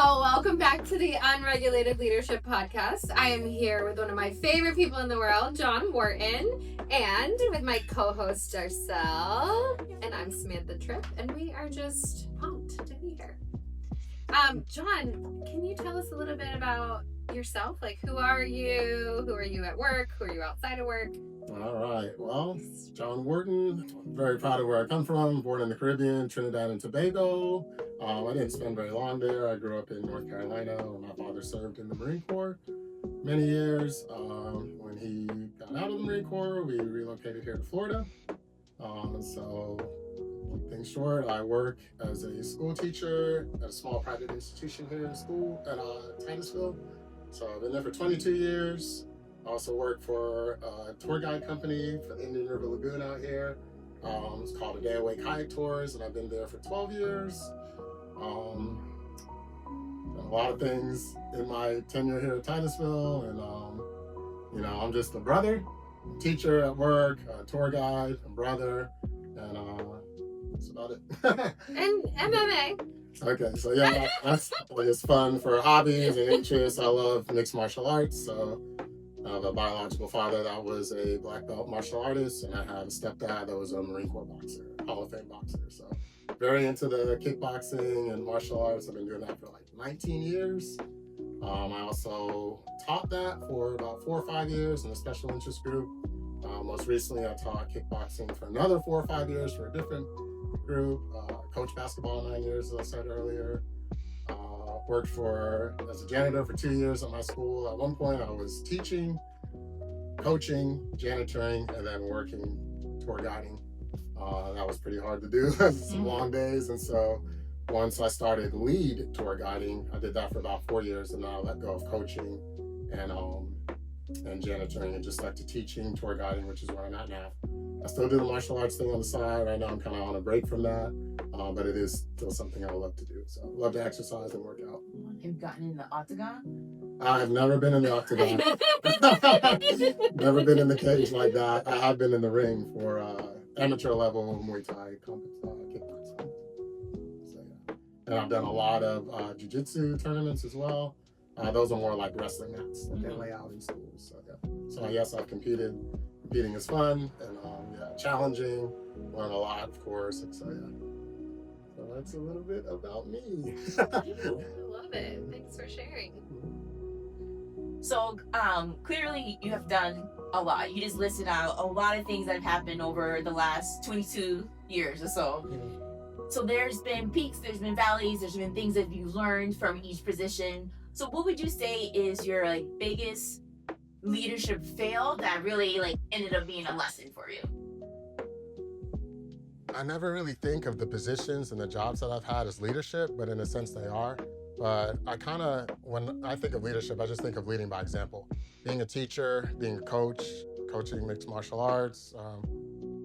Well, welcome back to the Unregulated Leadership Podcast. I am here with one of my favorite people in the world, John Wharton, and with my co-host, Darcel, and I'm Samantha Tripp, and we are just pumped to be here. John, can you tell us a little bit about yourself? Like, who are you? Who are you at work? Who are you outside of work? All right. Well, it's John Wharton. I'm very proud of where I come from. Born in the Caribbean, Trinidad and Tobago. I didn't spend very long there. I grew up in North Carolina, where my father served in the Marine Corps many years. When he got out of the Marine Corps, we relocated here to Florida. So, keep things short, I work as a school teacher at a small private institution here in school at Titusville. So I've been there for 22 years. I also work for a tour guide company for the Indian River Lagoon out here. It's called A Day Away Kayak Tours, and I've been there for 12 years. Done a lot of things in my tenure here at Titusville, and I'm just a brother, a teacher at work, a tour guide, a brother, and that's about it. And MMA. Okay, so yeah, that's it's fun for hobbies and interests. I love mixed martial arts, so I have a biological father that was a black belt martial artist, and I have a stepdad that was a Marine Corps boxer, Hall of Fame boxer. So very into the kickboxing and martial arts. I've been doing that for like 19 years. I also taught that for about 4 or 5 years in a special interest group. Most recently, I taught kickboxing for another 4 or 5 years for a different group. Coached basketball 9 years, as I said earlier. Worked as a janitor for 2 years at my school. At one point, I was teaching, coaching, janitoring, and then working tour guiding. That was pretty hard to do, some long days. And so once I started lead tour guiding, I did that for about 4 years, and then I let go of coaching and janitoring and just stuck to teaching, tour guiding, which is where I'm at now. I still do the martial arts thing on the side. Right now I'm kind of on a break from that, but it is still something I love to do. So I love to exercise and work out. Have you gotten in the octagon? I've never been in the octagon. Never been in the cage like that. I have been in the ring for amateur level Muay Thai kickboxing. So, yeah. And I've done a lot of jiu-jitsu tournaments as well. Those are more like wrestling mats that they lay out in schools. So, yeah. So yes, I've competed. Competing is fun and challenging. Learn a lot, of course. And so yeah. So that's a little bit about me. I love it. Thanks for sharing. So clearly you have done a lot. You just listed out a lot of things that have happened over the last 22 years or so. So there's been peaks, there's been valleys, there's been things that you've learned from each position. So what would you say is your biggest leadership fail that really ended up being a lesson for you? I never really think of the positions and the jobs that I've had as leadership, but in a sense they are. But when I think of leadership, I just think of leading by example. Being a teacher, being a coach, coaching mixed martial arts,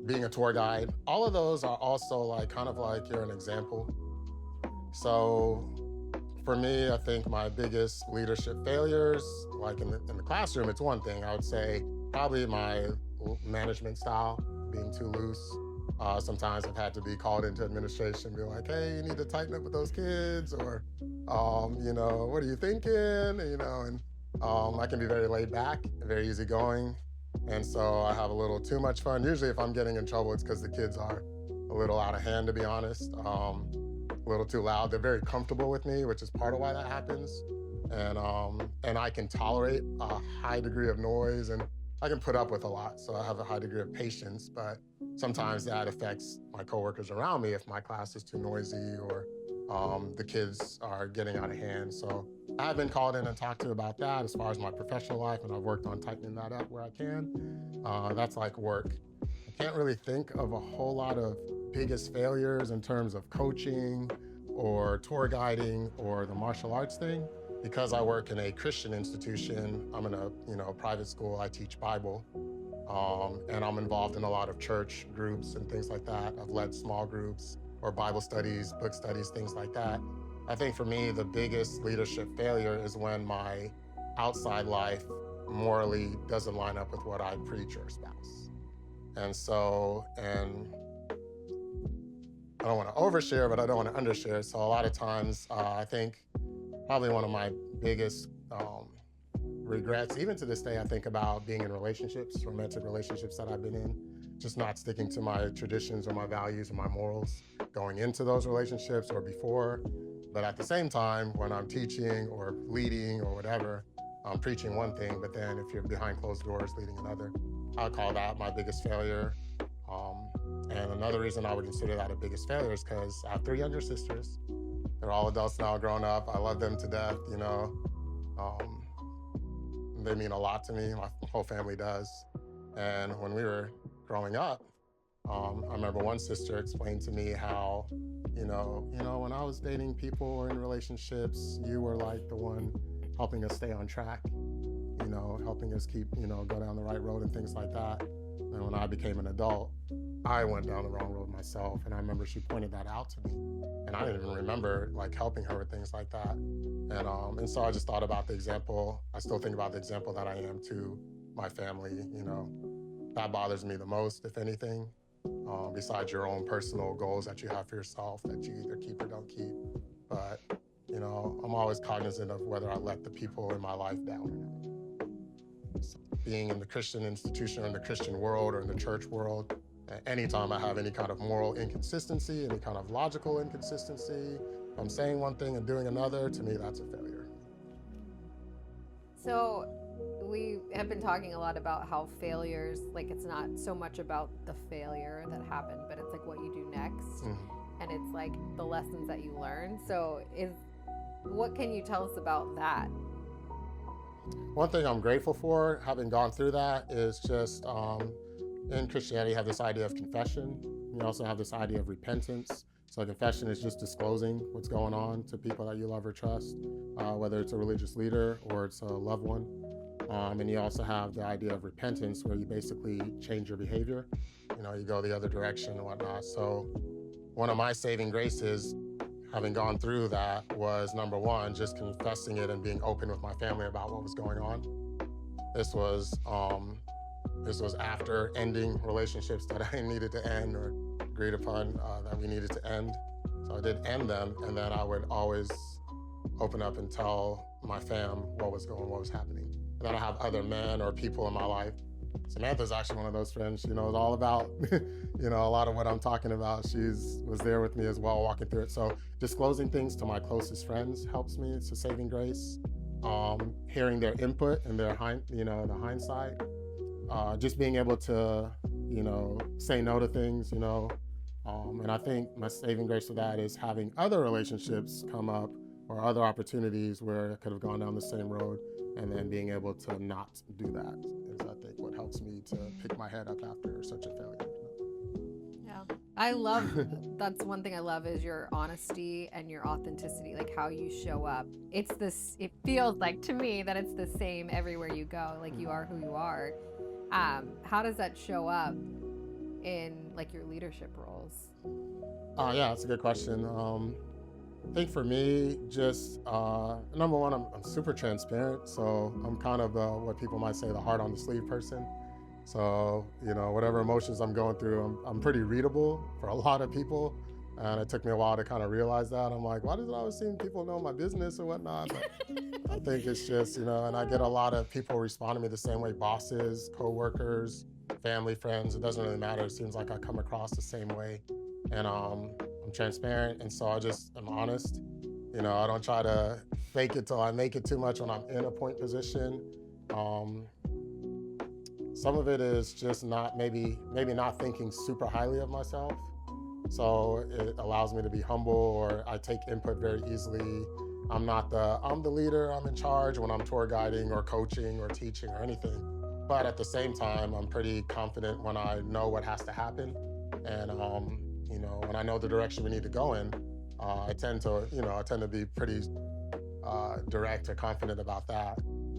being a tour guide, all of those are also kind of like you're an example. So for me, I think my biggest leadership failures, in the classroom, it's one thing. I would say probably my management style, being too loose. Sometimes I've had to be called into administration, be like, hey, you need to tighten up with those kids, or, what are you thinking? And I can be very laid back, very easygoing. And so I have a little too much fun. Usually if I'm getting in trouble, it's because the kids are a little out of hand, to be honest. A little too loud. They're very comfortable with me, which is part of why that happens. And I can tolerate a high degree of noise, and I can put up with a lot. So I have a high degree of patience, but sometimes that affects my coworkers around me if my class is too noisy or the kids are getting out of hand. So I've been called in and talked to about that as far as my professional life, and I've worked on tightening that up where I can. That's like work. I can't really think of a whole lot of biggest failures in terms of coaching or tour guiding or the martial arts thing. Because I work in a Christian institution, I'm in a private school, I teach Bible, and I'm involved in a lot of church groups and things like that. I've led small groups or Bible studies, book studies, things like that. I think for me, the biggest leadership failure is when my outside life morally doesn't line up with what I preach or espouse. And I don't want to overshare, but I don't want to undershare. So a lot of times, I think probably one of my biggest regrets. Even to this day, I think about being in relationships, romantic relationships that I've been in, just not sticking to my traditions or my values or my morals going into those relationships or before. But at the same time, when I'm teaching or leading or whatever, I'm preaching one thing, but then if you're behind closed doors leading another, I call that my biggest failure. And another reason I would consider that a biggest failure is because I have 3 younger sisters. They're all adults now, grown up. I love them to death, you know. They mean a lot to me. My whole family does. And when we were growing up, I remember one sister explained to me how, when I was dating people or in relationships, you were like the one helping us stay on track, helping us keep, go down the right road and things like that. And when I became an adult, I went down the wrong road myself. And I remember she pointed that out to me. And I didn't even remember helping her with things like that. And so I just thought about the example. I still think about the example that I am to my family. That bothers me the most, if anything, besides your own personal goals that you have for yourself that you either keep or don't keep. But, I'm always cognizant of whether I let the people in my life down or not. So being in the Christian institution or in the Christian world or in the church world, anytime I have any kind of moral inconsistency, any kind of logical inconsistency, if I'm saying one thing and doing another, to me, that's a failure. So we have been talking a lot about how failures, it's not so much about the failure that happened, but it's what you do next. Mm-hmm. And it's the lessons that you learn. So what can you tell us about that? One thing I'm grateful for, having gone through that, is just in Christianity, you have this idea of confession. You also have this idea of repentance. So confession is just disclosing what's going on to people that you love or trust, whether it's a religious leader or it's a loved one. And you also have the idea of repentance, where you basically change your behavior. You go the other direction and whatnot. So one of my saving graces, having gone through that, was number one, just confessing it and being open with my family about what was going on. This was after ending relationships that I needed to end or agreed upon that we needed to end. So I did end them, and then I would always open up and tell my fam what was happening. And then I have other men or people in my life. Samantha's actually one of those friends. She knows all about, a lot of what I'm talking about. She was there with me as well, walking through it. So disclosing things to my closest friends helps me. It's a saving grace. Hearing their input and their the hindsight. Just being able to, say no to things, and I think my saving grace for that is having other relationships come up or other opportunities where I could have gone down the same road, and then being able to not do that is, I think, what helps me to pick my head up after such a failure. Yeah, I love, that's one thing I love, is your honesty and your authenticity, how you show up. It feels like to me that it's the same everywhere you go, you are who you are. How does that show up in your leadership roles? Yeah, that's a good question. I think for me, just number one, I'm super transparent. So I'm kind of what people might say the heart on the sleeve person. So, whatever emotions I'm going through, I'm pretty readable for a lot of people. And it took me a while to kind of realize that. I'm like, why does it always seem people know my business or whatnot? But I think it's just, and I get a lot of people respond to me the same way: bosses, coworkers, family, friends. It doesn't really matter. It seems like I come across the same way. And I'm transparent. And so I just am honest. I don't try to fake it till I make it too much when I'm in a point position. Some of it is just maybe not thinking super highly of myself. So it allows me to be humble, or I take input very easily. I'm the leader, I'm in charge when I'm tour guiding or coaching or teaching or anything. But at the same time, I'm pretty confident when I know what has to happen. And, when I know the direction we need to go in, I tend to be pretty direct or confident about that.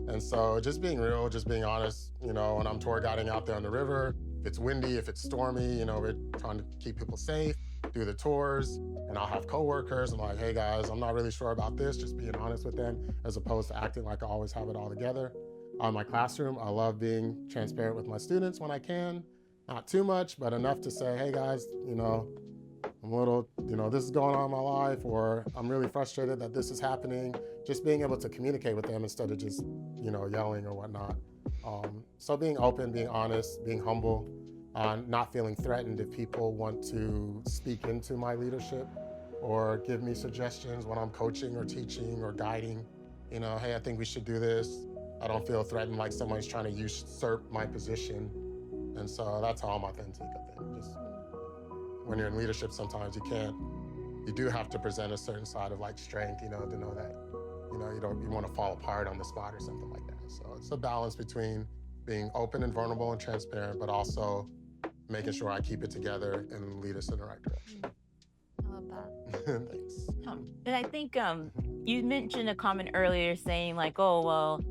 And so just being real, just being honest, when I'm tour guiding out there on the river, if it's windy, if it's stormy, we're trying to keep people safe, do the tours, and I'll have coworkers. I'm like, hey guys, I'm not really sure about this, just being honest with them, as opposed to acting like I always have it all together. My classroom, I love being transparent with my students when I can. Not too much, but enough to say, hey guys, I'm a little, this is going on in my life, or I'm really frustrated that this is happening. Just being able to communicate with them instead of just, yelling or whatnot. So being open, being honest, being humble, not feeling threatened if people want to speak into my leadership or give me suggestions when I'm coaching or teaching or guiding. Hey, I think we should do this. I don't feel threatened like someone's trying to usurp my position. And so that's how I'm authentic, I think. Just when you're in leadership, sometimes you do have to present a certain side of like strength, to know that, you want to fall apart on the spot or something like that. So it's a balance between being open and vulnerable and transparent, but also making sure I keep it together and lead us in the right direction. I love that. Thanks. And I think you mentioned a comment earlier saying like, oh, well,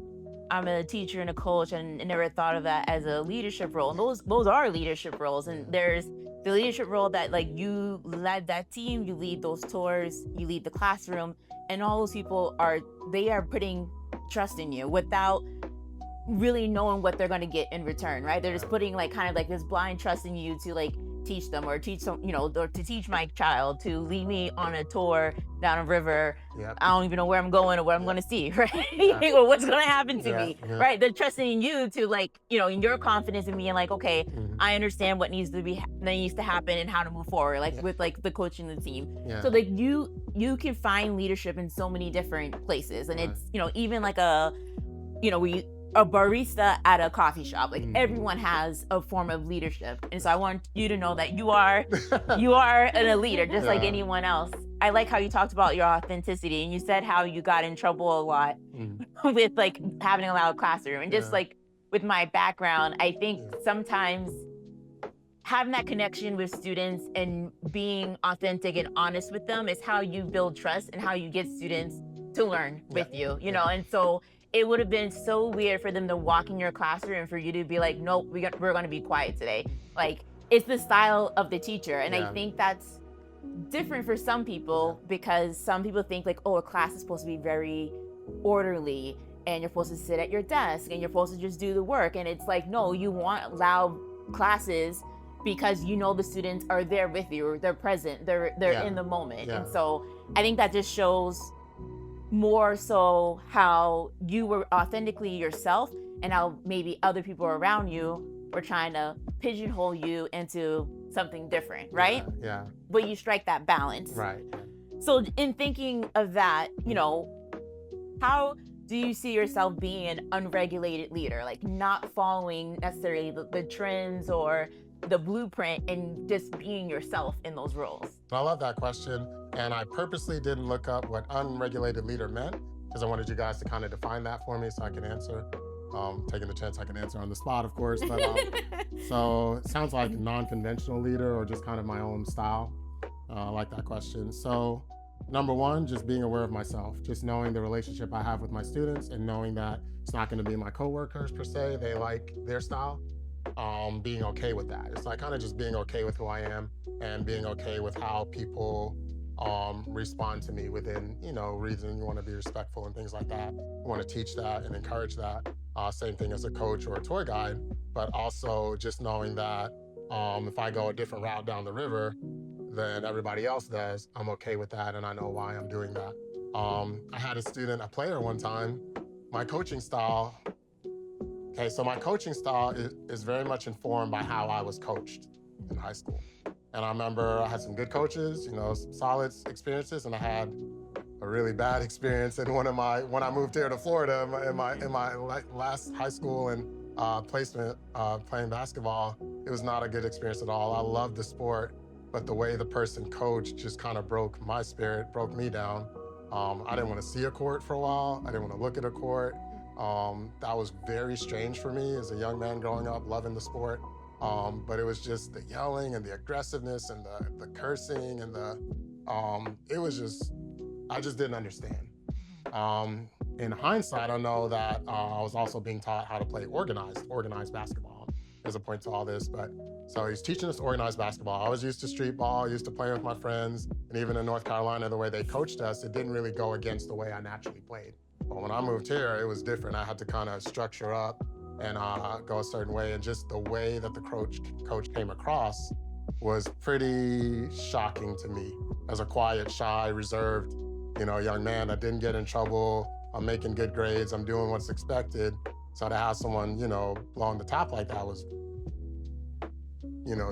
I'm a teacher and a coach and never thought of that as a leadership role. And those are leadership roles. And there's the leadership role that like you led that team, you lead those tours, you lead the classroom, and all those people are putting trust in you without really knowing what they're going to get in return, right? They're just putting like kind of like this blind trust in you to like teach them or teach some, or to teach my child to lead me on a tour down a river. Yep. I don't even know where I'm going or what I'm going to see, right? Or what's going to happen to me, right? They're trusting in you to like, in your confidence in being like, okay, I understand what needs to happen and how to move forward, like with like the coaching the team. So like you can find leadership in so many different places, and it's even like a barista at a coffee shop. Like everyone has a form of leadership. And so I want you to know that you are a leader just like anyone else. I like how you talked about your authenticity, and you said how you got in trouble a lot with like having a loud classroom. And just like with my background, I think sometimes having that connection with students and being authentic and honest with them is how you build trust and how you get students to learn with you, and so it would have been so weird for them to walk in your classroom and for you to be like, nope, we're going to be quiet today. Like, it's the style of the teacher. And I think that's different for some people because some people think like, oh, a class is supposed to be very orderly and you're supposed to sit at your desk and you're supposed to just do the work. And it's like, no, you want loud classes because the students are there with you, they're present, they're in the moment. And so I think that just shows more so how you were authentically yourself and how maybe other people around you were trying to pigeonhole you into something different, right? Yeah. But you strike that balance. Right. So in thinking of that, how do you see yourself being an unregulated leader, like not following necessarily the trends or the blueprint and just being yourself in those roles? I love that question. And I purposely didn't look up what unregulated leader meant because I wanted you guys to kind of define that for me so I can answer. Taking the chance I can answer on the spot, of course. But so it sounds like non-conventional leader or just kind of my own style. I like that question. So number one, just being aware of myself, just knowing the relationship I have with my students and knowing that it's not going to be my coworkers per se. They like their style. Being okay with that. It's like kind of just being okay with who I am and being okay with how people respond to me within, reason. You want to be respectful and things like that. You want to teach that and encourage that. Same thing as a coach or a tour guide, but also just knowing that if I go a different route down the river than everybody else does, I'm okay with that and I know why I'm doing that. I had a player one time, my coaching style is very much informed by how I was coached in high school. And I remember I had some good coaches, some solid experiences, and I had a really bad experience when I moved here to Florida in my last high school and placement playing basketball. It was not a good experience at all. I loved the sport, but the way the person coached just kind of broke my spirit, broke me down. I didn't want to see a court for a while. I didn't want to look at a court. That was very strange for me as a young man growing up, loving the sport. But it was just the yelling and the aggressiveness and the cursing and I just didn't understand. In hindsight, I know that I was also being taught how to play organized basketball. There's a point to all this, but so he's teaching us organized basketball. I was used to street ball, used to play with my friends, and even in North Carolina, the way they coached us, it didn't really go against the way I naturally played. But when I moved here, it was different. I had to kind of structure up and go a certain way, and just the way that the coach came across was pretty shocking to me as a quiet, shy, reserved, young man that didn't get in trouble. I'm making good grades. I'm doing what's expected. So to have someone, blowing the top like that was,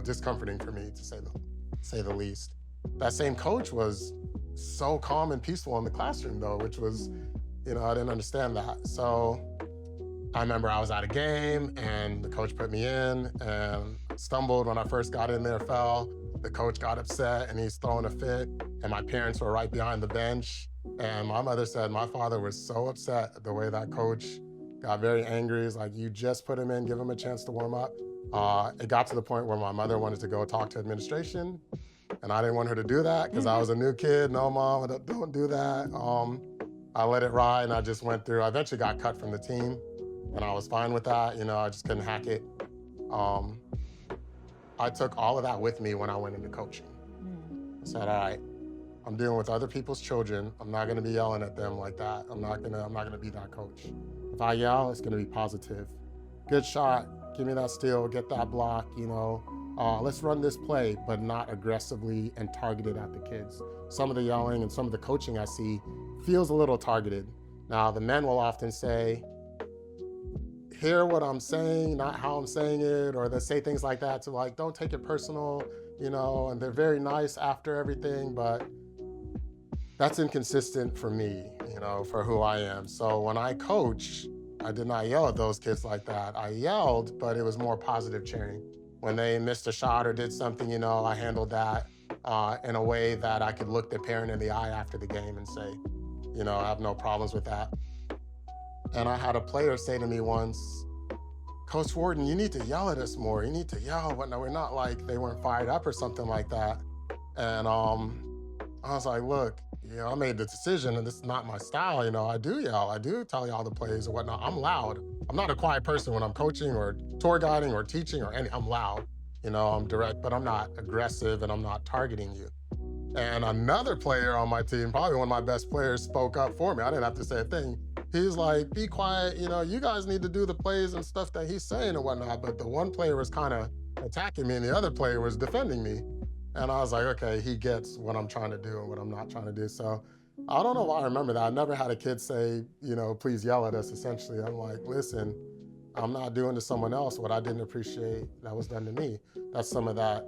discomforting for me, to say the least. That same coach was so calm and peaceful in the classroom, though, which was, I didn't understand that. So I remember I was at a game and the coach put me in and stumbled when I first got in there, fell. The coach got upset and he's throwing a fit, and my parents were right behind the bench. And my mother said my father was so upset at the way that coach got very angry. He's like, you just put him in, give him a chance to warm up. It got to the point where my mother wanted to go talk to administration, and I didn't want her to do that because I was a new kid. No, Mom, don't do that. I let it ride, and I just went through. I eventually got cut from the team, and I was fine with that. I just couldn't hack it. I took all of that with me when I went into coaching. I said, all right, I'm dealing with other people's children. I'm not gonna be yelling at them like that. I'm not gonna be that coach. If I yell, it's gonna be positive. Good shot, give me that steal, get that block, let's run this play, but not aggressively and targeted at the kids. Some of the yelling and some of the coaching I see feels a little targeted. Now, the men will often say, hear what I'm saying, not how I'm saying it, or they say things like that to like, don't take it personal, and they're very nice after everything, but that's inconsistent for me, for who I am. So when I coach, I did not yell at those kids like that. I yelled, but it was more positive cheering. When they missed a shot or did something, I handled that in a way that I could look the parent in the eye after the game and say, I have no problems with that. And I had a player say to me once, Coach Wharton, you need to yell at us more. You need to yell. But no, we're not like they weren't fired up or something like that. And I was like, look, I made the decision and this is not my style. I do yell. I do tell y'all the plays or whatnot. I'm loud. I'm not a quiet person when I'm coaching or tour guiding or teaching or I'm loud. I'm direct, but I'm not aggressive and I'm not targeting you. And another player on my team, probably one of my best players, spoke up for me. I didn't have to say a thing. He's like, be quiet, you guys need to do the plays and stuff that he's saying and whatnot. But the one player was kind of attacking me and the other player was defending me. And I was like, okay, he gets what I'm trying to do and what I'm not trying to do. So I don't know why I remember that. I never had a kid say, please yell at us, essentially. I'm like, listen, I'm not doing to someone else what I didn't appreciate that was done to me. That's some of that,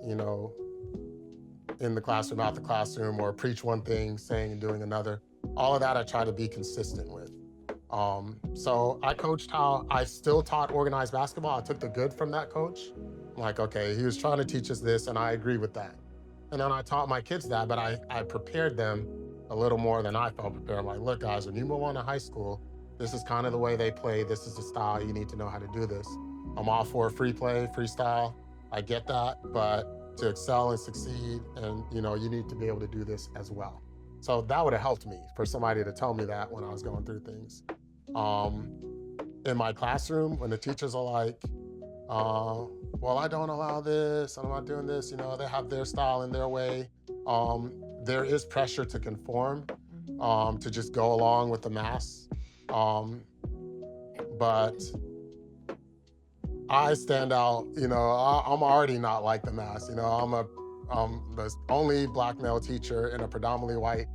in the classroom, out the classroom, or preach one thing, saying and doing another. All of that I try to be consistent with. So I coached how I still taught organized basketball. I took the good from that coach. I'm like, okay, he was trying to teach us this and I agree with that. And then I taught my kids that, but I prepared them a little more than I felt prepared. I'm like, look guys, when you move on to high school, this is kind of the way they play. This is the style. You need to know how to do this. I'm all for free play, freestyle. I get that, but to excel and succeed, and you need to be able to do this as well. So that would have helped me for somebody to tell me that when I was going through things. In my classroom, when the teachers are like, well, I don't allow this, I'm not doing this, they have their style and their way. There is pressure to conform, to just go along with the mass. But I stand out, I'm already not like the mass, I'm the only Black male teacher in a predominantly white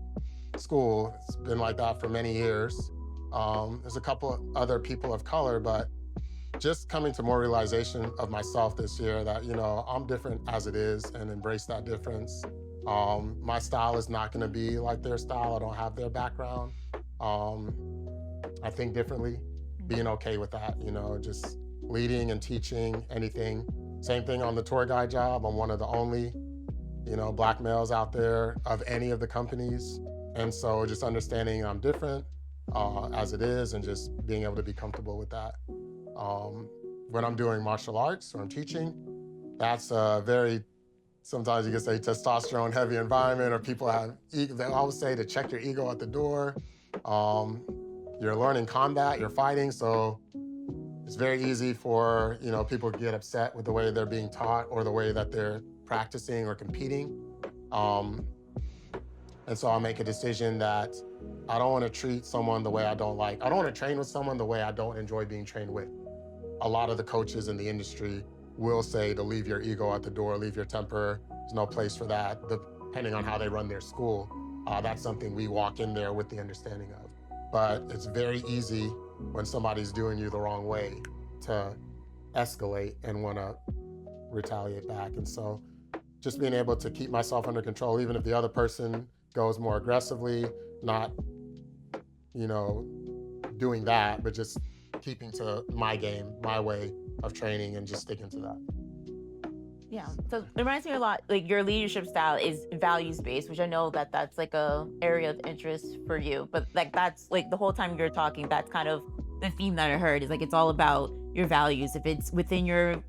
school. It's been like that for many years. There's a couple of other people of color, but just coming to more realization of myself this year that, I'm different as it is and embrace that difference. My style is not gonna be like their style. I don't have their background. I think differently, being okay with that, just leading and teaching anything. Same thing on the tour guide job. I'm one of the only, Black males out there of any of the companies. And so just understanding I'm different as it is and just being able to be comfortable with that. When I'm doing martial arts or I'm teaching, that's a very, sometimes you can say testosterone heavy environment, or people have, they always say to check your ego at the door. You're learning combat, you're fighting, so it's very easy for people to get upset with the way they're being taught or the way that they're practicing or competing. And so I'll make a decision that I don't want to treat someone the way I don't want to train with someone the way I don't enjoy being trained with. A lot of the coaches in the industry will say to leave your ego at the door, leave your temper. There's no place for that, depending on how they run their school. That's something we walk in there with the understanding of. But it's very easy when somebody's doing you the wrong way to escalate and want to retaliate back. And so just being able to keep myself under control, even if the other person goes more aggressively, not, doing that, but just keeping to my game, my way of training, and just sticking to that. Yeah, so it reminds me a lot, like your leadership style is values-based, which I know that that's like a area of interest for you, but like that's like the whole time you're talking, that's kind of the theme that I heard is like it's all about your values. If it's within your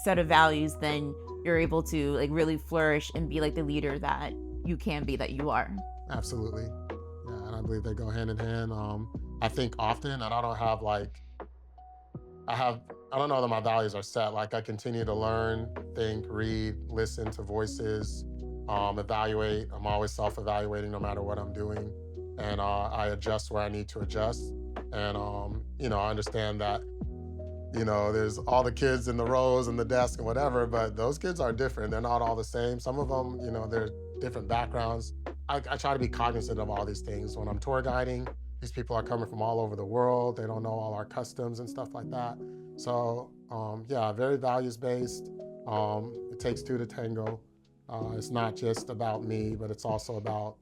set of values, then you're able to like really flourish and be like the leader that you can be, that you are. Absolutely. Yeah, and I believe they go hand in hand. I think often, and I don't have I don't know that my values are set. Like I continue to learn, think, read, listen to voices, evaluate. I'm always self-evaluating no matter what I'm doing. And I adjust where I need to adjust. And, I understand that, there's all the kids in the rows and the desk and whatever, but those kids are different. They're not all the same. Some of them, they're different backgrounds. I try to be cognizant of all these things. When I'm tour guiding, these people are coming from all over the world. They don't know all our customs and stuff like that. So, very values-based. It takes two to tango. It's not just about me, but it's also about,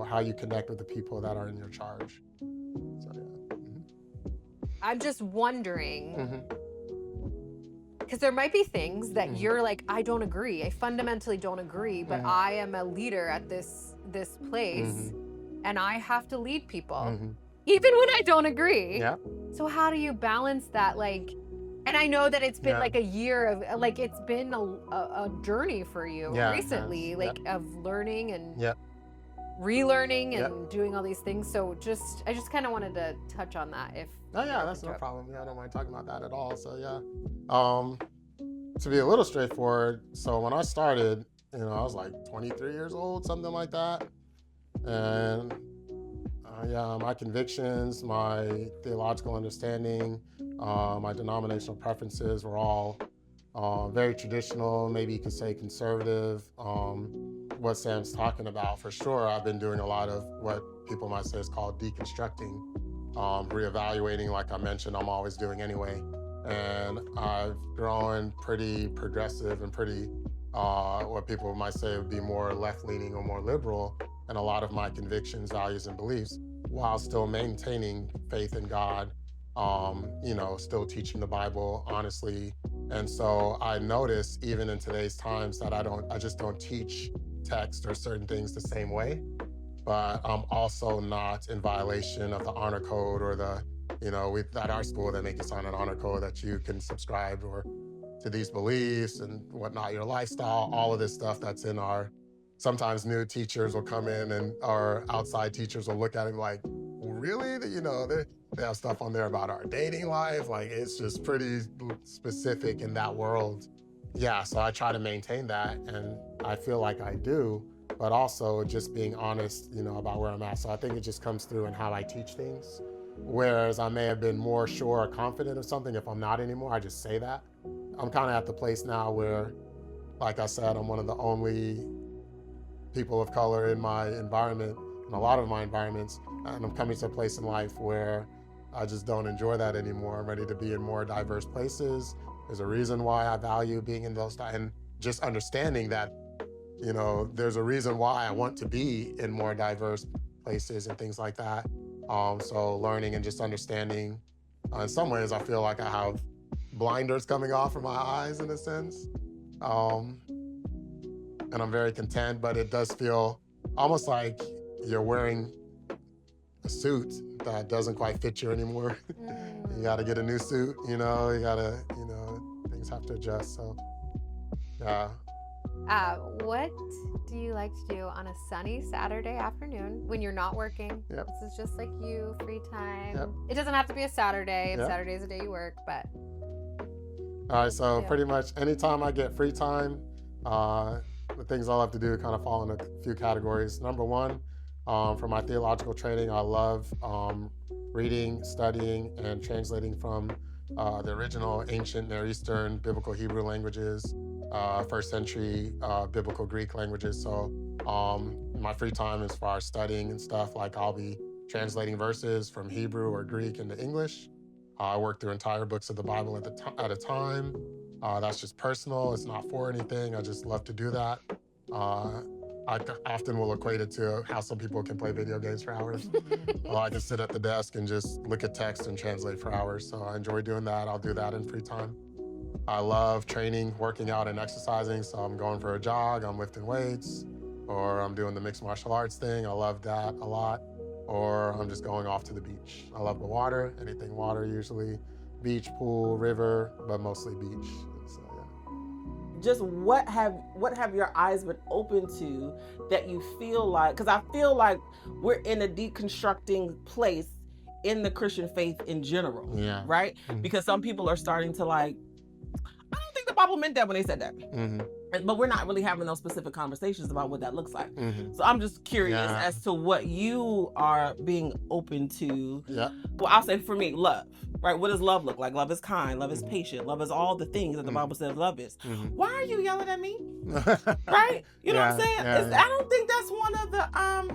how you connect with the people that are in your charge. So, yeah. I'm just wondering, because there might be things that you're like, I don't agree. I fundamentally don't agree, but I am a leader at this place, and I have to lead people, even when I don't agree. Yeah. So how do you balance that? Like, and I know that it's been like a year of, like, it's been a journey for you recently, of learning and relearning and doing all these things. So I just kind of wanted to touch on that. That's no problem. Yeah, I don't mind talking about that at all. So to be a little straightforward, so when I started, I was like 23 years old, something like that. And my convictions, my theological understanding, my denominational preferences were all very traditional, maybe you could say conservative. What Sam's talking about, for sure, I've been doing a lot of what people might say is called deconstructing, reevaluating, like I mentioned, I'm always doing anyway. And I've grown pretty progressive and pretty, what people might say would be more left-leaning or more liberal in a lot of my convictions, values, and beliefs, while still maintaining faith in God, still teaching the Bible honestly. And so I notice even in today's times that I just don't teach text or certain things the same way, but I'm also not in violation of the honor code or at our school they make you sign an honor code that you can subscribe to these beliefs and whatnot, your lifestyle, all of this stuff that's in our, sometimes new teachers will come in and our outside teachers will look at it like, really? They have stuff on there about our dating life. Like, it's just pretty specific in that world. Yeah, so I try to maintain that, and I feel like I do, but also just being honest, about where I'm at. So I think it just comes through in how I teach things. Whereas I may have been more sure or confident of something, if I'm not anymore, I just say that. I'm kind of at the place now where, like I said, I'm one of the only people of color in my environment, in a lot of my environments, and I'm coming to a place in life where I just don't enjoy that anymore. I'm ready to be in more diverse places. There's a reason why I value being in those, and just understanding that, there's a reason why I want to be in more diverse places and things like that. So learning and just understanding, in some ways I feel like I have blinders coming off from my eyes in a sense. And I'm very content, but it does feel almost like you're wearing a suit that doesn't quite fit you anymore. You gotta get a new suit, things have to adjust, so, yeah. What do you like to do on a sunny Saturday afternoon when you're not working? Yep. This is just like you, free time. Yep. It doesn't have to be a Saturday if Yep. Saturday is the day you work, but. All right, so pretty much anytime I get free time, the things I love to do kind of fall in a few categories. Number one, for my theological training, I love reading, studying, and translating from the original ancient Near Eastern biblical Hebrew languages, first century biblical Greek languages. So my free time as far as studying and stuff, like I'll be translating verses from Hebrew or Greek into English. I work through entire books of the Bible at a time. That's just personal. It's not for anything. I just love to do that. I often will equate it to how some people can play video games for hours. I can sit at the desk and just look at text and translate for hours. So I enjoy doing that. I'll do that in free time. I love training, working out, and exercising. So I'm going for a jog, I'm lifting weights, or I'm doing the mixed martial arts thing. I love that a lot. Or I'm just going off to the beach. I love the water, anything water usually. Beach, pool, river, but mostly beach. So, yeah. Just what have your eyes been open to that you feel like, because I feel like we're in a deconstructing place in the Christian faith in general, Yeah. right? Mhm. Because some people are starting to like, I don't think the Bible meant that when they said that. Mm-hmm. But we're not really having those specific conversations about what that looks like. Mm-hmm. So I'm just curious Yeah. as to what you are being open to. Yeah. Well, I'll say for me, love, right? What does love look like? Love is kind, love is Mhm. patient, love is all the things that the Mhm. Bible says love is. Mm-hmm. Why are you yelling at me? Right? You know what I'm Yeah, saying? yeah, I don't think that's one of the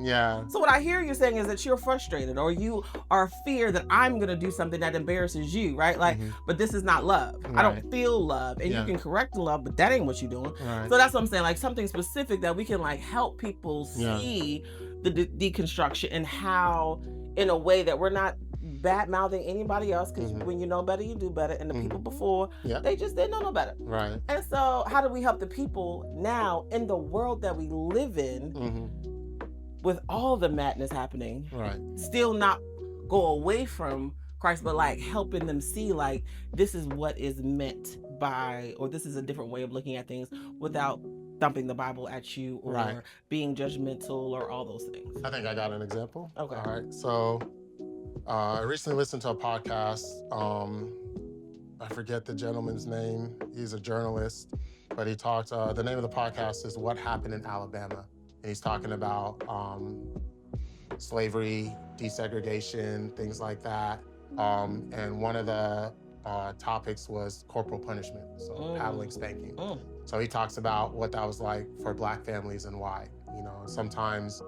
Yeah. So what I hear you saying is that you're frustrated or you are fear that I'm gonna do something that embarrasses you, right? Like, Mhm. but this is not love. I don't Right. feel love. And Yeah. you can correct the love, but that ain't what you're doing. Right. So that's what I'm saying, like something specific that we can like help people Yeah. see the deconstruction and how, in a way that we're not bad mouthing anybody else, because Mhm. when you know better, you do better. And the Mhm. people before, Yeah. they just didn't know no better. Right. And so, how do we help the people now in the world that we live in Mm-hmm. with all the madness happening, Right. still not go away from Christ, but like helping them see like this is what is meant by, or this is a different way of looking at things without dumping the Bible at you or Right. being judgmental or all those things. I think I got an example. Okay. All right. So I recently listened to a podcast. I forget the gentleman's name. He's a journalist, but he talked, the name of the podcast is What Happened in Alabama. And he's talking about slavery, desegregation, things like that. And one of the topics was corporal punishment, so paddling, spanking. So he talks about what that was like for Black families and why. You know, sometimes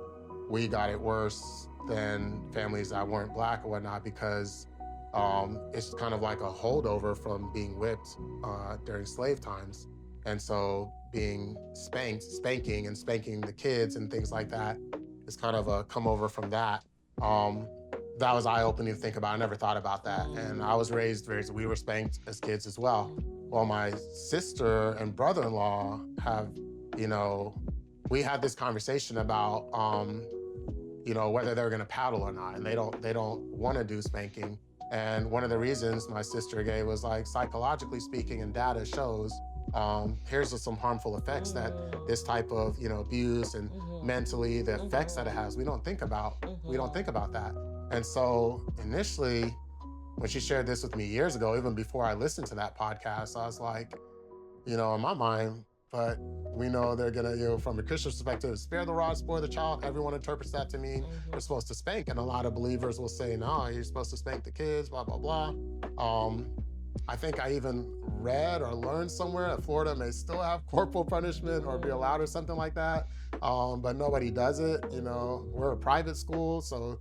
we got it worse than families that weren't Black or whatnot because it's kind of like a holdover from being whipped during slave times. And so being spanking the kids and things like that is kind of a come over from that. That was eye-opening to think about. I never thought about that. And I was raised, we were spanked as kids as well. Well, my sister and brother-in-law have, you know, we had this conversation about, you know, whether they're gonna paddle or not. And they don't wanna do spanking. And one of the reasons my sister gave was like, psychologically speaking, and data shows, here's some harmful effects that this type of, you know, abuse and mentally the effects that it has, we don't think about that. And so initially, when she shared this with me years ago, even before I listened to that podcast, I was like, you know, in my mind, but we know they're gonna, you know, from a Christian perspective, spare the rod, spoil the child. Everyone interprets that to mean we're supposed to spank. And a lot of believers will say, no, you're supposed to spank the kids, blah, blah, blah. I think I even read or learned somewhere that Florida may still have corporal punishment or be allowed or something like that. But nobody does it. You know, we're a private school, so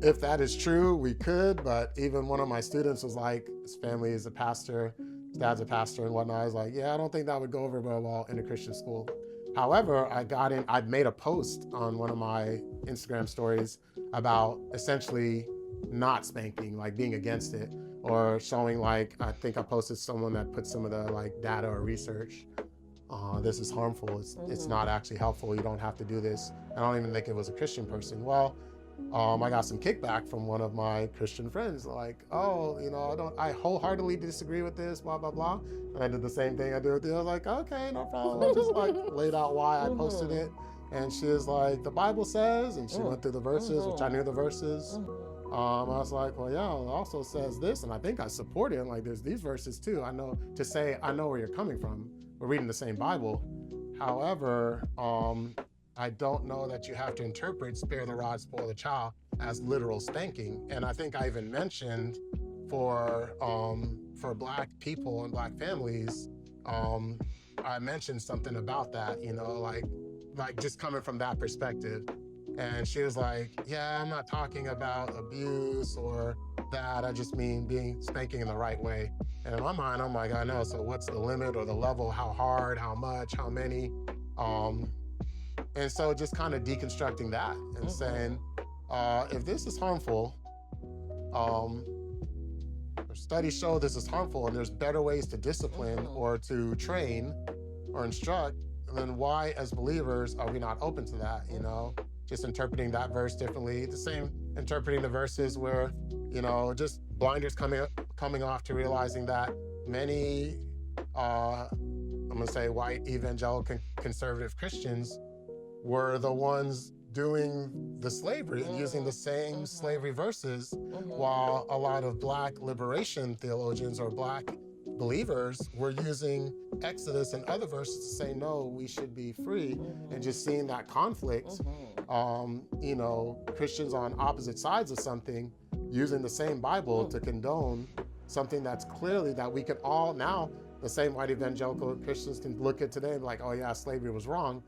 if that is true, we could. But even one of my students was like, his family is a pastor, his dad's a pastor and whatnot. I was like, yeah, I don't think that would go over very well in a Christian school. However, I made a post on one of my Instagram stories about essentially not spanking, like being against it, or showing like, I think I posted someone that put some of the like data or research. This is harmful. It's not actually helpful. You don't have to do this. I don't even think it was a Christian person. Well, I got some kickback from one of my Christian friends, like, oh, you know, I wholeheartedly disagree with this, blah, blah, blah. And I did the same thing I did with you. I was like, okay, no problem. I just like laid out why I posted it. And she was like, the Bible says, and she went through the verses, which I knew the verses. I was like, well, yeah, it also says this, and I think I support it. And like, there's these verses too. I know where you're coming from. We're reading the same Bible. However, I don't know that you have to interpret spare the rod, spoil the child as literal spanking. And I think I even mentioned for Black people and Black families, I mentioned something about that, you know, like just coming from that perspective. And she was like, yeah, I'm not talking about abuse or that. I just mean spanking in the right way. And in my mind, I'm like, I know. So what's the limit or the level? How hard? How much? How many? And so just kind of deconstructing that and saying, if this is harmful, studies show this is harmful and there's better ways to discipline or to train or instruct, then why as believers are we not open to that, you know? Just interpreting that verse differently. The same interpreting the verses where, you know, just blinders coming off to realizing that many, I'm gonna say white evangelical conservative Christians were the ones doing the slavery and using the same slavery verses, while a lot of Black liberation theologians or Black believers were using Exodus and other verses to say, no, we should be free. And just seeing that conflict, you know, Christians on opposite sides of something using the same Bible to condone something that's clearly that we can all now, the same white evangelical Christians can look at today and be like, oh yeah, slavery was wrong.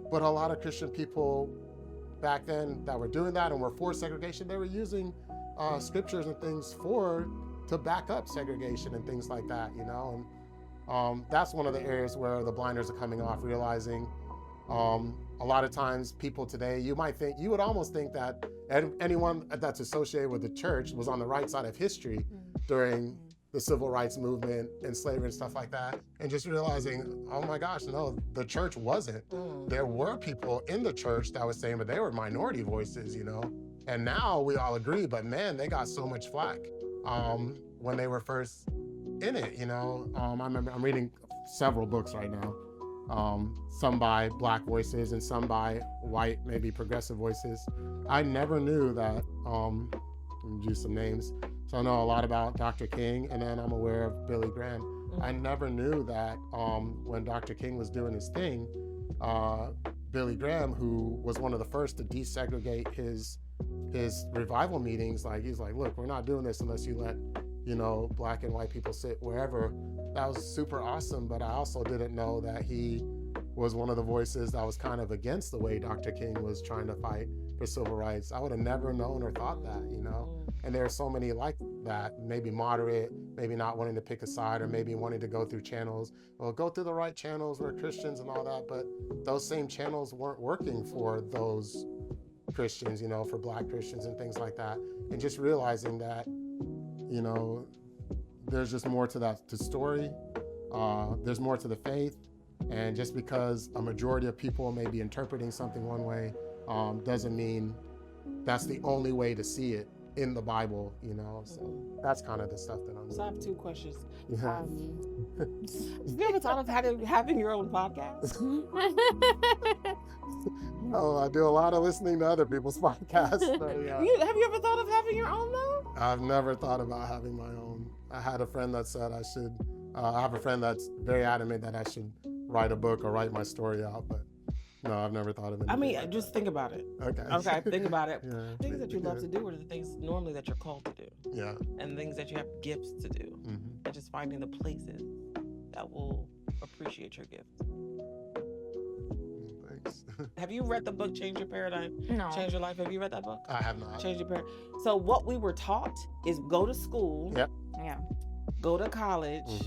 But a lot of Christian people back then that were doing that and were for segregation, they were using scriptures and things to back up segregation and things like that, you know? And that's one of the areas where the blinders are coming off, realizing a lot of times people today, you would almost think that anyone that's associated with the church was on the right side of history during the civil rights movement and slavery and stuff like that. And just realizing, oh my gosh, no, the church wasn't. There were people in the church that was saying, but they were minority voices, you know? And now we all agree, but man, they got so much flack when they were first in it, you know? I remember I'm reading several books right now, some by Black voices and some by white, maybe progressive voices. I never knew that, let me use some names. So I know a lot about Dr. King, and then I'm aware of Billy Graham. I never knew that when Dr. King was doing his thing, Billy Graham, who was one of the first to desegregate his revival meetings, like he's like, look, we're not doing this unless you let, you know, Black and white people sit wherever. That was super awesome, but I also didn't know that he was one of the voices that was kind of against the way Dr. King was trying to fight for civil rights. I would have never known or thought that, you know? And there are so many like that, maybe moderate, maybe not wanting to pick a side, or maybe wanting to go through channels. Well, go through the right channels, we're Christians and all that, but those same channels weren't working for those Christians, you know, for Black Christians and things like that. And just realizing that, you know, there's just more to that story. There's more to the faith. And just because a majority of people may be interpreting something one way, doesn't mean that's the only way to see it in the Bible, you know? So that's kind of the stuff that I'm doing. So I have two questions. Yeah. Have you ever thought of having your own podcast? Oh, I do a lot of listening to other people's podcasts. So, yeah. Have you ever thought of having your own though? I've never thought about having my own. I had a friend that said I should, I have a friend that's very adamant that I should write a book or write my story out, but no, I've never thought of it. I mean, just think about it. Okay, think about it. Yeah, things that you love to do are the things normally that you're called to do. Yeah. And things that you have gifts to do. And just finding the places that will appreciate your gift. Thanks. Have you read the book Change Your Paradigm? No. Change Your Life? Have you read that book? I have not. Change Your Paradigm. So what we were taught is go to school. Yep. Yeah. Go to college.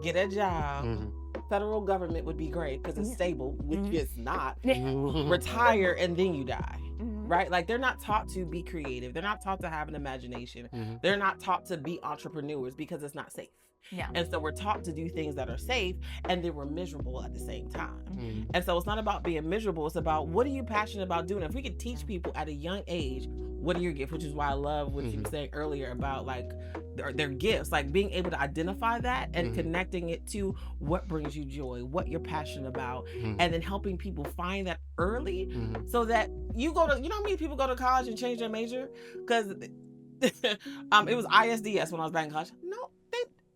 Get a job. Federal government would be great because it's stable, which it's not. Retire and then you die. Right? Like they're not taught to be creative. They're not taught to have an imagination. They're not taught to be entrepreneurs because it's not safe. Yeah. And so we're taught to do things that are safe and then we're miserable at the same time. And so it's not about being miserable. It's about what are you passionate about doing? If we could teach people at a young age, what are your gifts? Which is why I love what you were saying earlier about like their gifts, like being able to identify that and connecting it to what brings you joy, what you're passionate about, and then helping people find that early so that you know how many people go to college and change their major? Because it was ISDS when I was back in college. No,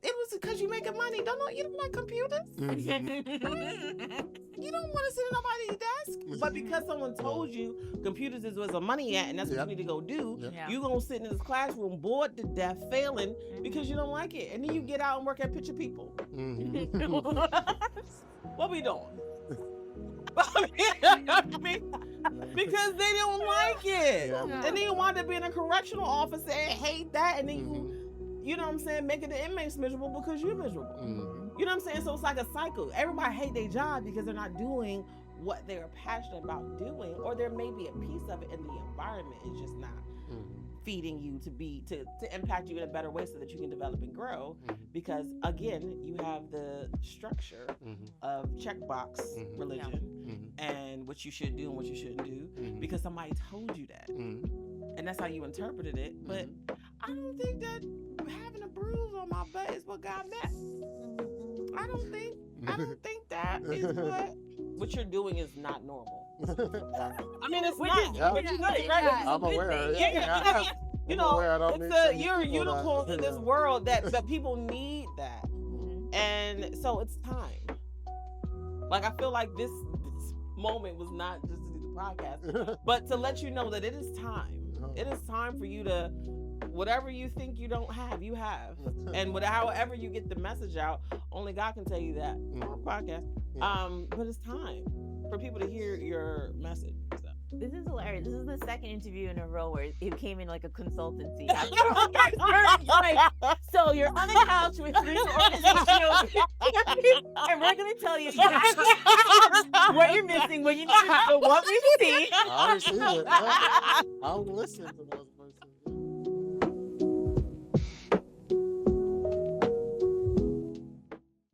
it was because you're making money. You don't like computers. You don't want to sit at nobody's desk. But because someone told you computers is where the money at and that's what you need to go do, you going to sit in this classroom bored to death, failing because you don't like it. And then you get out and work at Picture People. What we doing? I mean, because they don't like it. And then you wind up being a correctional officer and hate that. And then you know what I'm saying, making the inmates miserable because you're miserable. You know what I'm saying? So it's like a cycle. Everybody hate their job because they're not doing what they're passionate about doing, or there may be a piece of it in the environment is just not feeding you to impact you in a better way so that you can develop and grow. Because again, you have the structure of checkbox religion and what you should do and what you shouldn't do because somebody told you that. And that's how you interpreted it. But I don't think that having a bruise on my butt is what God meant. I don't think that is what you're doing is not normal. I mean, it's not. I'm aware. You know, you're a unicorn in this world that people need that. And so it's time. Like, I feel like this moment was not just to do the podcast, but to let you know that it is time. It is time for you to, whatever you think you don't have, you have. And however you get the message out, only God can tell you that on a podcast. But it's time for people to hear your message. So. This is hilarious. This is the second interview in a row where it came in like a consultancy. So you're on the couch with three organizations, and we're going to tell you what you're missing, what you need to know, what we see. I see it. I'll listen to those.